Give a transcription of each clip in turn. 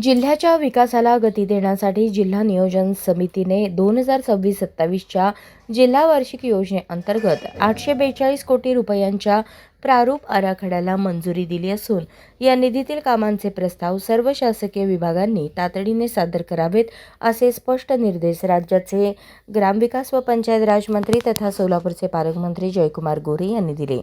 जिल्ह्याच्या विकासाला गती देण्यासाठी जिल्हा नियोजन समितीने 2026-27च्या जिल्हा वार्षिक योजनेअंतर्गत 842 कोटी रुपयांच्या प्रारूप आराखड्याला मंजुरी दिली असून या निधीतील कामांचे प्रस्ताव सर्व शासकीय विभागांनी तातडीने सादर करावेत असे स्पष्ट निर्देश राज्याचे ग्रामविकास व पंचायत राज मंत्री तथा सोलापूरचे पालकमंत्री जयकुमार गोरे यांनी दिले।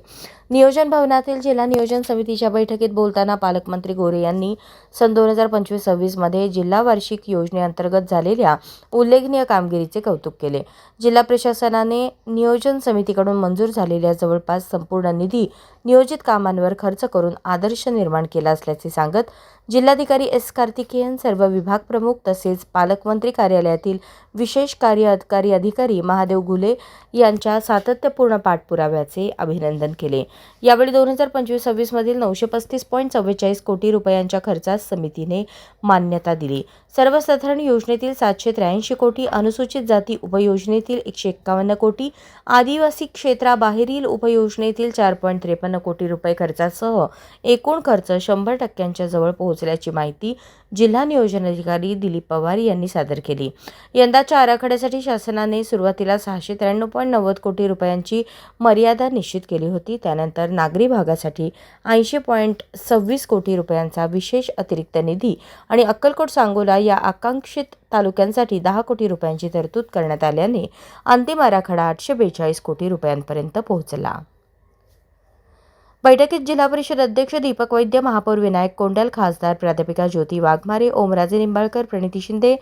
नियोजन भवनातील जिल्हा नियोजन समितीच्या बैठकीत बोलताना पालकमंत्री गोरे यांनी सन 2025-26 मध्ये जिल्हा वार्षिक योजनेअंतर्गत झालेल्या उल्लेखनीय कामगिरीचे कौतुक केले। जिल्हा प्रशासनाने नियोजन समितीकडून मंजूर झालेल्या जवळपास संपूर्ण निधी नियोजित कामांवर खर्च करून आदर्श निर्माण केला असल्याचे सांगत जिल्हाधिकारी एस कार्तिकेयन, सर्व विभाग प्रमुख तसेच पालकमंत्री कार्यालयातील विशेष कार्यकारी अधिकारी महादेव घुले यांच्या सातत्यपूर्ण पाठपुराव्याचे अभिनंदन केले। यावेळी 2025-26 मधील 935.44 कोटी रुपयांच्या खर्चास समितीने मान्यता दिली। सर्वसाधारण योजनेतील 783 कोटी, अनुसूचित जाती उपयोजनेतील 151 कोटी, आदिवासी क्षेत्राबाहेरील उपयोजनेतील 4.53 कोटी रुपये खर्चासह एकूण खर्च 100% जवळ पोहोचल्याची माहिती जिल्हा नियोजन अधिकारी दिलीप पवार यांनी सादर केली। यंदाच्या आराखड्यासाठी शासनाने सुरुवातीला 693.90 कोटी रुपयांची मर्यादा निश्चित केली होती। त्यानंतर नागरी भागासाठी 80.26 कोटी रुपयांचा विशेष अतिरिक्त निधी आणि अक्कलकोट सांगोला या आकांक्षित तालुक्यांसाठी 10 कोटी रुपयांची तरतूद करण्यात आल्याने अंतिम आराखडा 842 कोटी रुपयांपर्यंत पोहोचला। बैठकीत जिल्हा परिषद अध्यक्ष दीपक वैद्य, महापौर विनायक कोंडल, खासदार प्राध्यापिका ज्योती वाघमारे, ओमराजे निंबाळकर, प्रणिती शिंदे,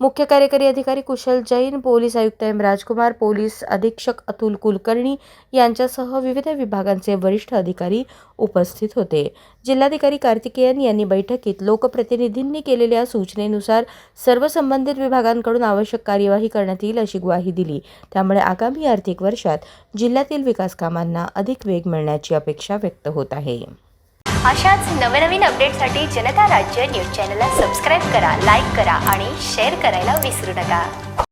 मुख्य कार्यकारी अधिकारी कुशल जैन, पोलीस आयुक्त एम राजकुमार, पोलीस अधीक्षक अतुल कुलकर्णी यांच्यासह विविध विभागांचे वरिष्ठ अधिकारी उपस्थित होते। जिल्हाधिकारी कार्तिकेयन यांनी बैठकीत लोकप्रतिनिधींनी केलेल्या सूचनेनुसार सर्व संबंधित विभागांकडून आवश्यक कार्यवाही करण्यात येईल अशी ग्वाही दिली। त्यामुळे आगामी आर्थिक वर्षात जिल्ह्यातील विकास कामांना अधिक वेग मिळण्याची अपेक्षा व्यक्त होत आहे। अशाच नवनवीन अपडेटसाठी जनता राज्य न्यूज चॅनलला सबस्क्राईब करा, लाईक करा आणि शेअर करायला विसरू नका।